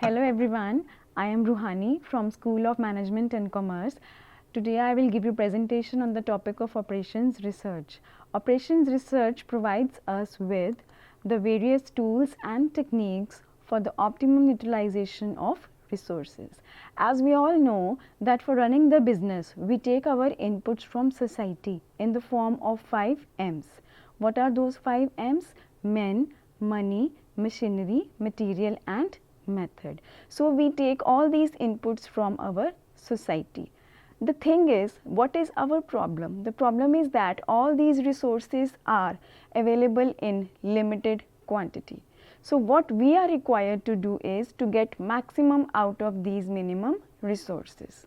Hello everyone, I am Ruhani from School of Management and Commerce. Today I will give you presentation on the topic of operations research. Operations research provides us with the various tools and techniques for the optimum utilization of resources. As we all know that for running the business, we take our inputs from society in the form of 5 M's. What are those 5 M's? Men, money, machinery, material and method. So, we take all these inputs from our society. The thing is, what is our problem? The problem is that all these resources are available in limited quantity. So, what we are required to do is to get maximum out of these minimum resources.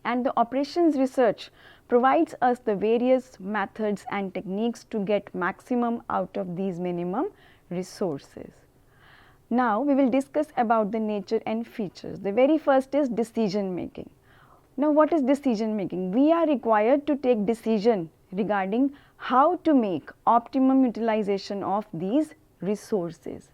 And the operations research provides us the various methods and techniques to get maximum out of these minimum resources. Now, we will discuss about the nature and features. The very first is decision making. Now, what is decision making? We are required to take decision regarding how to make optimum utilization of these resources.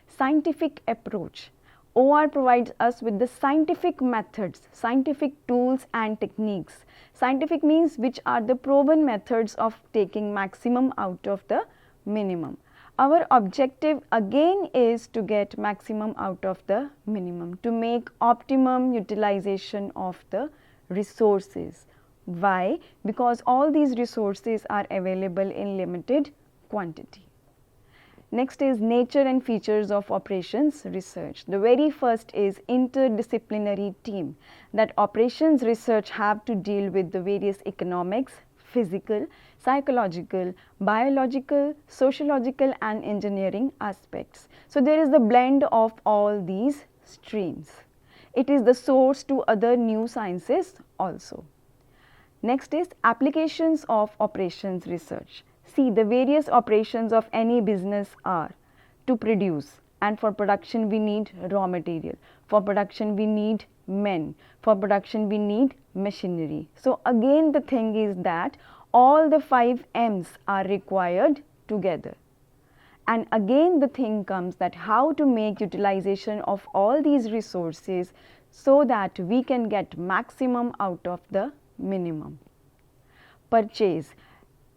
Scientific approach. OR provides us with the scientific methods, scientific tools and techniques. Scientific means which are the proven methods of taking maximum out of the minimum. Our objective again is to get maximum out of the minimum, to make optimum utilization of the resources. Why? Because all these resources are available in limited quantity. Next is nature and features of operations research. The very first is interdisciplinary team, that operations research have to deal with the various economics, physical, psychological, biological, sociological and engineering aspects. So, there is the blend of all these streams. It is the source to other new sciences also. Next is applications of operations research. See, the various operations of any business are to produce, and for production we need raw material, for production we need men, for production we need machinery. So, again the thing is that all the 5 M's are required together. And again the thing comes that how to make utilization of all these resources so that we can get maximum out of the minimum. Purchase.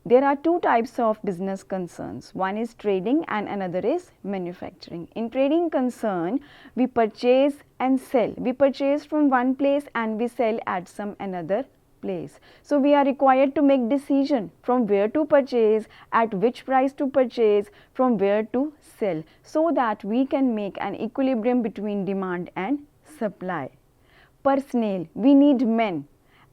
There are two types of business concerns. One is trading and another is manufacturing. In trading concern, we purchase and sell. We purchase from one place and we sell at some another place. So, we are required to make decision from where to purchase, at which price to purchase, from where to sell, so that we can make an equilibrium between demand and supply. Personnel, we need men.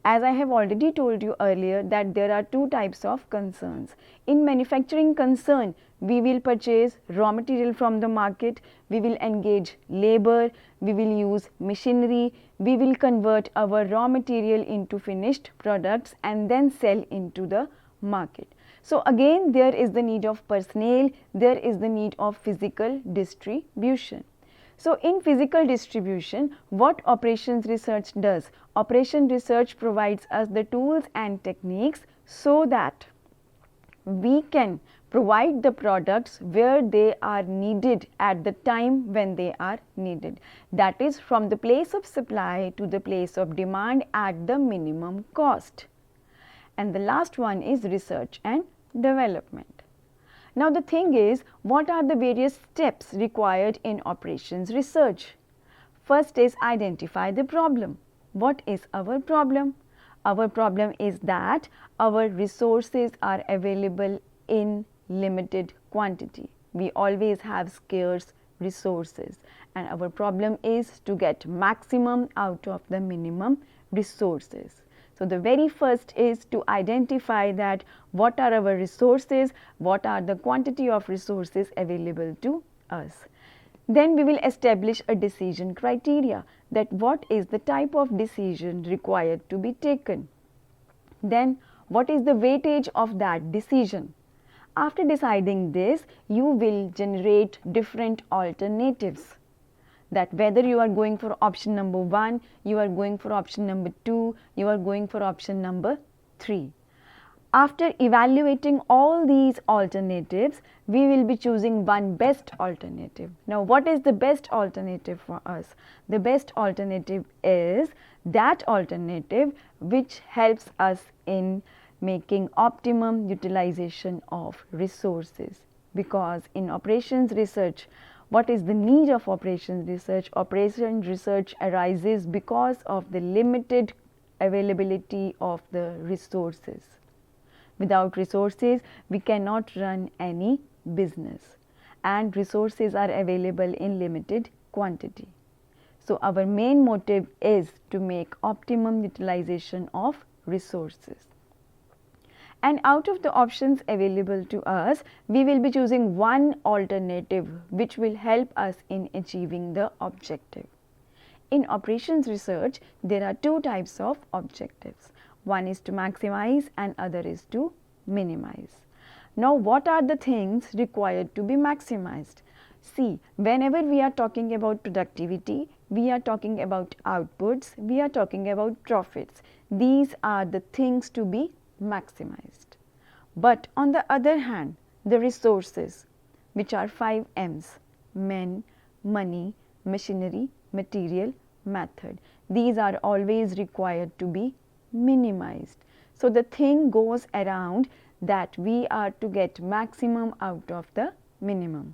As I have already told you earlier that there are two types of concerns. In manufacturing concern, we will purchase raw material from the market, we will engage labor, we will use machinery, we will convert our raw material into finished products and then sell into the market. So, again there is the need of personnel, there is the need of physical distribution. So, in physical distribution, what operations research does? Operation research provides us the tools and techniques so that we can provide the products where they are needed at the time when they are needed. That is from the place of supply to the place of demand at the minimum cost. And the last one is research and development. Now, the thing is, what are the various steps required in operations research? First is identify the problem. What is our problem? Our problem is that our resources are available in limited quantity. We always have scarce resources and our problem is to get maximum out of the minimum resources. So, the very first is to identify that what are our resources, what are the quantity of resources available to us. Then we will establish a decision criteria, that what is the type of decision required to be taken. Then what is the weightage of that decision. After deciding this, you will generate different alternatives, that whether you are going for option number 1, you are going for option number 2, you are going for option number 3. After evaluating all these alternatives, we will be choosing one best alternative. Now, what is the best alternative for us? The best alternative is that alternative which helps us in making optimum utilization of resources. Because in operations research, what is the need of operations research? Operations research arises because of the limited availability of the resources. Without resources, we cannot run any business, and resources are available in limited quantity. So, our main motive is to make optimum utilization of resources. And out of the options available to us, we will be choosing one alternative which will help us in achieving the objective. In operations research, there are two types of objectives. One is to maximize and other is to minimize. Now, what are the things required to be maximized? See, whenever we are talking about productivity, we are talking about outputs, we are talking about profits. These are the things to be maximized. But on the other hand, the resources, which are 5 M's: men, money, machinery, material, method. These are always required to be minimized. So, the thing goes around that we are to get maximum out of the minimum.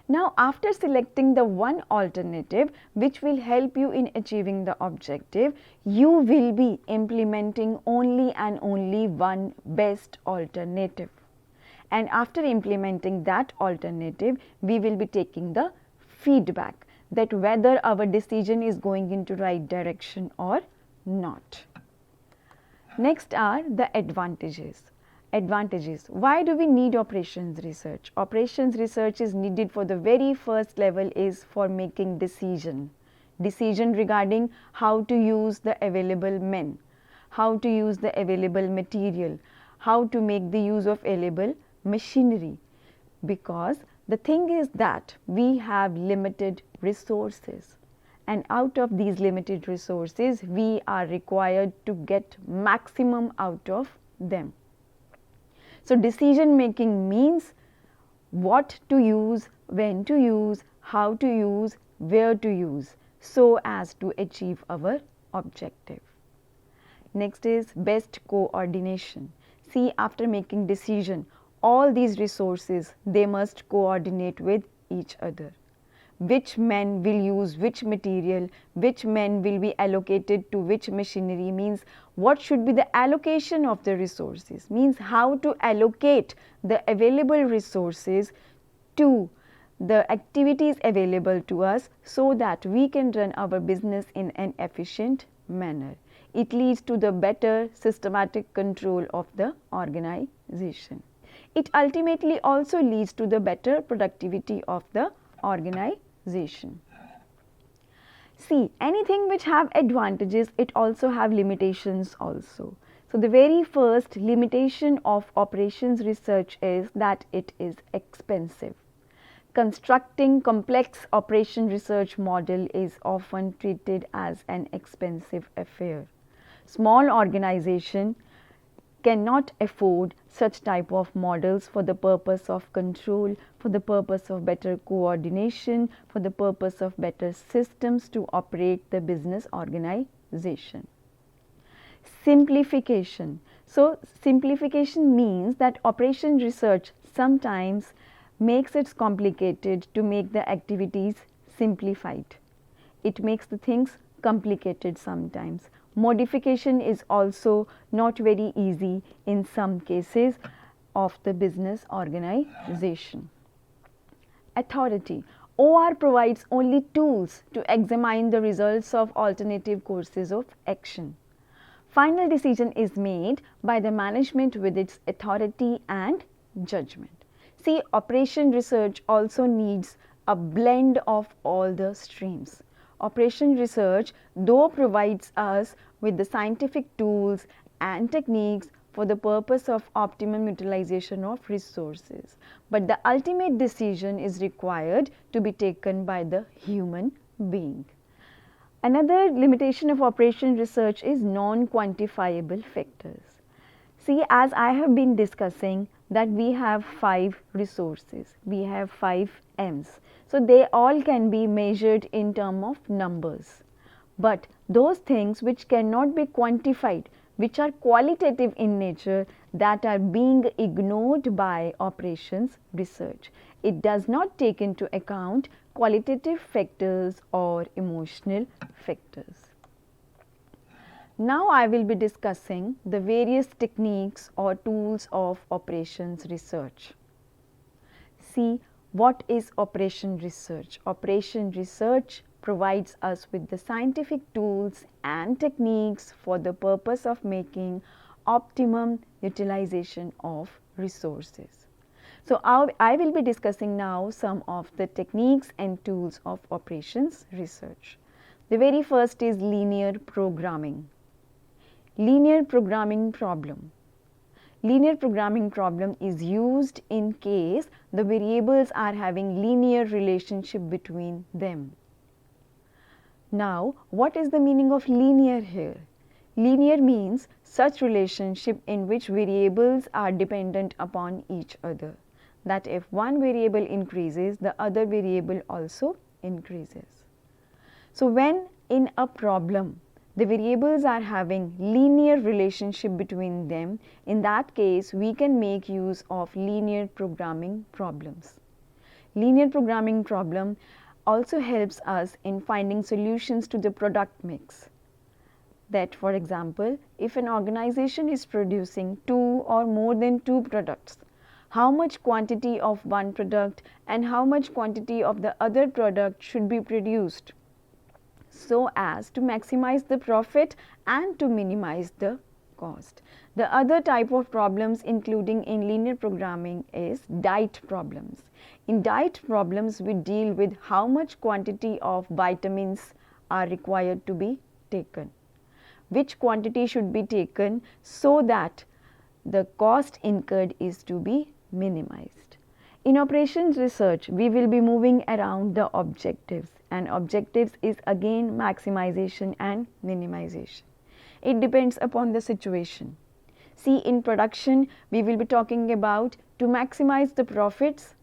Now, after selecting the one alternative which will help you in achieving the objective, you will be implementing only and only one best alternative. And after implementing that alternative, we will be taking the feedback that whether our decision is going into right direction or not. Next are the advantages. Advantages. Why do we need operations research? Operations research is needed for the very first level is for making decision. Decision regarding how to use the available men, how to use the available material, how to make the use of available machinery. Because the thing is that we have limited resources, and out of these limited resources, we are required to get maximum out of them. So, decision making means what to use, when to use, how to use, where to use, so as to achieve our objective. Next is best coordination. See, after making decision, all these resources, they must coordinate with each other. Which men will use which material, which men will be allocated to which machinery, means what should be the allocation of the resources, means how to allocate the available resources to the activities available to us so that we can run our business in an efficient manner. It leads to the better systematic control of the organization. It ultimately also leads to the better productivity of the organization. See, anything which have advantages, it also have limitations also. So, the very first limitation of operations research is that it is expensive. Constructing complex operation research model is often treated as an expensive affair. Small organization cannot afford such type of models for the purpose of control, for the purpose of better coordination, for the purpose of better systems to operate the business organization. Simplification. So, simplification means that operation research sometimes makes it complicated to make the activities simplified. It makes the things complicated sometimes. Modification is also not very easy in some cases of the business organization. Authority. O.R. provides only tools to examine the results of alternative courses of action. Final decision is made by the management with its authority and judgment. See, operation research also needs a blend of all the streams. Operation research though provides us with the scientific tools and techniques for the purpose of optimum utilization of resources, but the ultimate decision is required to be taken by the human being. Another limitation of operation research is non-quantifiable factors. See, as I have been discussing that we have 5 resources, we have 5 M's. So they all can be measured in terms of numbers. But those things which cannot be quantified, which are qualitative in nature, that are being ignored by operations research. It does not take into account qualitative factors or emotional factors. Now I will be discussing the various techniques or tools of operations research. See, what is operation research? Operation research provides us with the scientific tools and techniques for the purpose of making optimum utilization of resources. So I will be discussing now some of the techniques and tools of operations research. The very first is linear programming. Linear programming problem. Linear programming problem is used in case the variables are having linear relationship between them. Now, what is the meaning of linear here? Linear means such relationship in which variables are dependent upon each other. That if one variable increases, the other variable also increases. So, when in a problem, the variables are having linear relationship between them, in that case we can make use of linear programming problems. Linear programming problem also helps us in finding solutions to the product mix. That for example, if an organization is producing 2 or more than 2 products, how much quantity of one product and how much quantity of the other product should be produced, so as to maximize the profit and to minimize the cost. The other type of problems including in linear programming is diet problems. In diet problems we deal with how much quantity of vitamins are required to be taken, which quantity should be taken so that the cost incurred is to be minimized. In operations research, we will be moving around the objectives, and objectives is again maximization and minimization. It depends upon the situation. See, in production, we will be talking about to maximize the profits,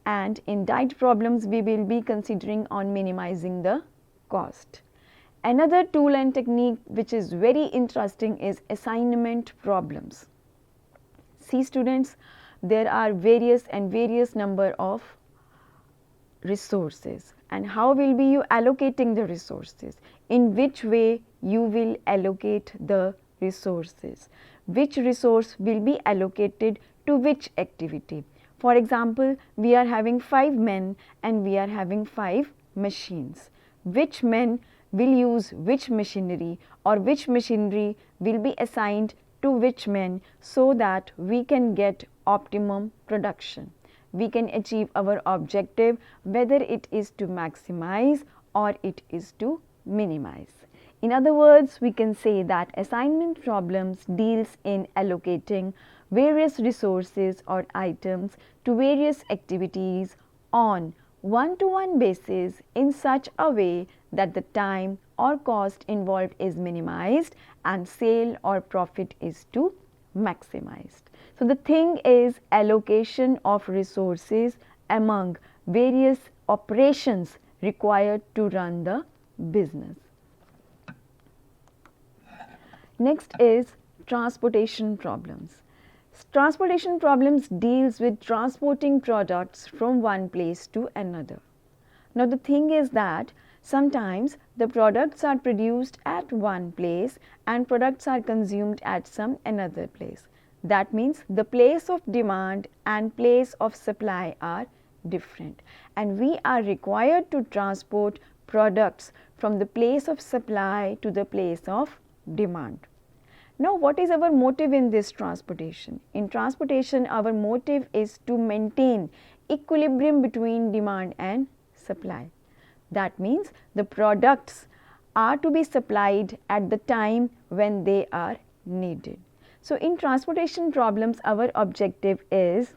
and in diet problems, we will be considering on minimizing the cost. Another tool and technique which is very interesting is assignment problems. See students, there are various number of resources, and how will be you allocating the resources? In which way you will allocate the resources? Which resource will be allocated to which activity? For example, we are having 5 men and we are having 5 machines. Which men will use which machinery, or which machinery will be assigned to which men, so that we can get optimum production. We can achieve our objective, whether it is to maximize or it is to minimize. In other words, we can say that assignment problems deals in allocating various resources or items to various activities on one-to-one basis in such a way that the time or cost involved is minimized and sale or profit is to maximized. So the thing is allocation of resources among various operations required to run the business. Next is transportation problems. Transportation problems deals with transporting products from one place to another. Now the thing is that sometimes the products are produced at one place and products are consumed at some another place. That means the place of demand and place of supply are different, and we are required to transport products from the place of supply to the place of demand. Now, what is our motive in this transportation? In transportation, our motive is to maintain equilibrium between demand and supply. That means the products are to be supplied at the time when they are needed. So, in transportation problems, our objective is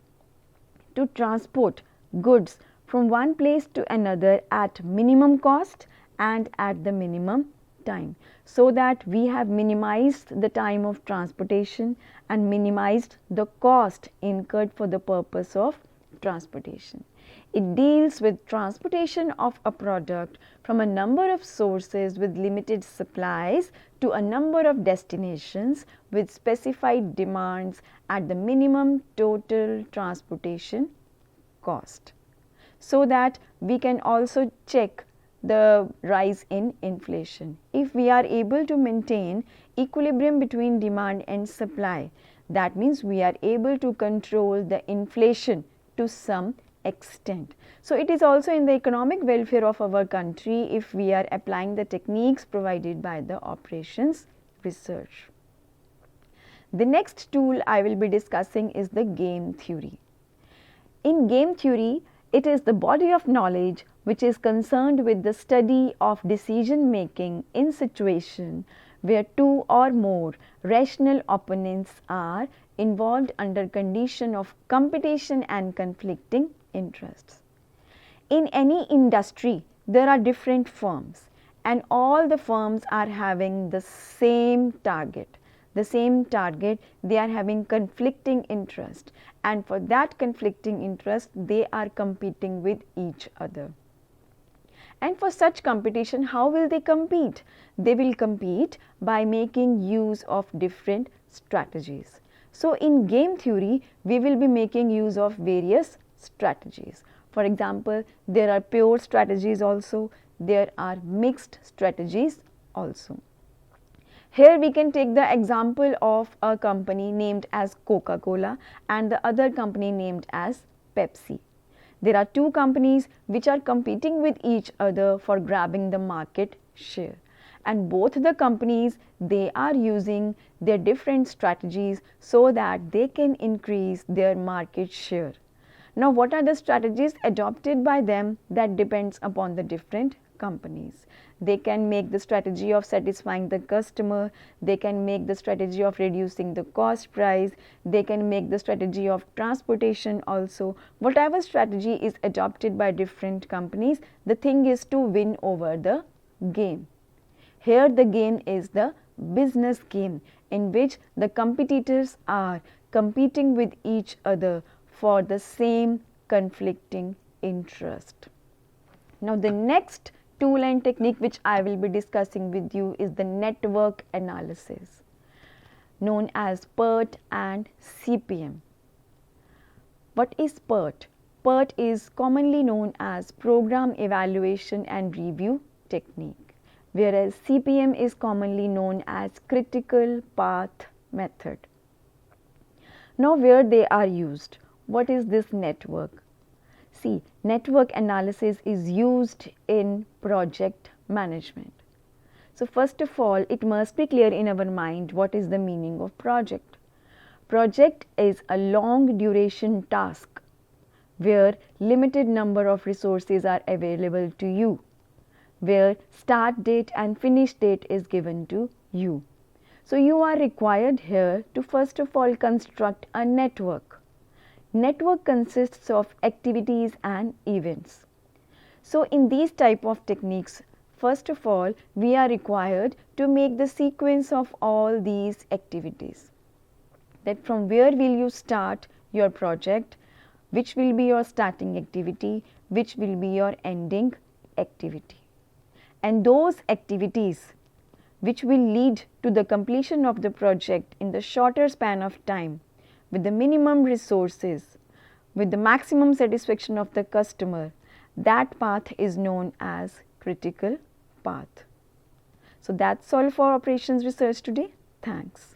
to transport goods from one place to another at minimum cost and at the minimum time, so that we have minimized the time of transportation and minimized the cost incurred for the purpose of transportation. It deals with transportation of a product from a number of sources with limited supplies to a number of destinations with specified demands at the minimum total transportation cost, so that we can also check the rise in inflation. If we are able to maintain equilibrium between demand and supply, that means we are able to control the inflation to some extent. So, it is also in the economic welfare of our country if we are applying the techniques provided by the operations research. The next tool I will be discussing is the game theory. In game theory, it is the body of knowledge which is concerned with the study of decision making in situation where two or more rational opponents are involved under condition of competition and conflicting interests. In any industry, there are different firms and all the firms are having the same target. They are having conflicting interest, and for that conflicting interest, they are competing with each other. And for such competition, how will they compete? They will compete by making use of different strategies. So, in game theory, we will be making use of various strategies. For example, there are pure strategies also, there are mixed strategies also. Here we can take the example of a company named as Coca-Cola and the other company named as Pepsi. There are two companies which are competing with each other for grabbing the market share, and both the companies, they are using their different strategies so that they can increase their market share. Now, what are the strategies adopted by them? That depends upon the different companies. They can make the strategy of satisfying the customer, they can make the strategy of reducing the cost price, they can make the strategy of transportation also. Whatever strategy is adopted by different companies, the thing is to win over the game. Here the game is the business game in which the competitors are competing with each other for the same conflicting interest. Now, the next tool and technique which I will be discussing with you is the network analysis, known as PERT and CPM. What is PERT? PERT is commonly known as Program Evaluation and Review Technique, whereas CPM is commonly known as Critical Path Method. Now, where they are used? What is this network? See, network analysis is used in project management. So, first of all, it must be clear in our mind what is the meaning of project. Project is a long duration task where limited number of resources are available to you, where start date and finish date is given to you. So, you are required here to first of all construct a network. Network consists of activities and events. So, in these type of techniques, first of all, we are required to make the sequence of all these activities. That from where will you start your project, which will be your starting activity, which will be your ending activity. And those activities which will lead to the completion of the project in the shorter span of time, with the minimum resources, with the maximum satisfaction of the customer, that path is known as critical path. So, that's all for operations research today. Thanks.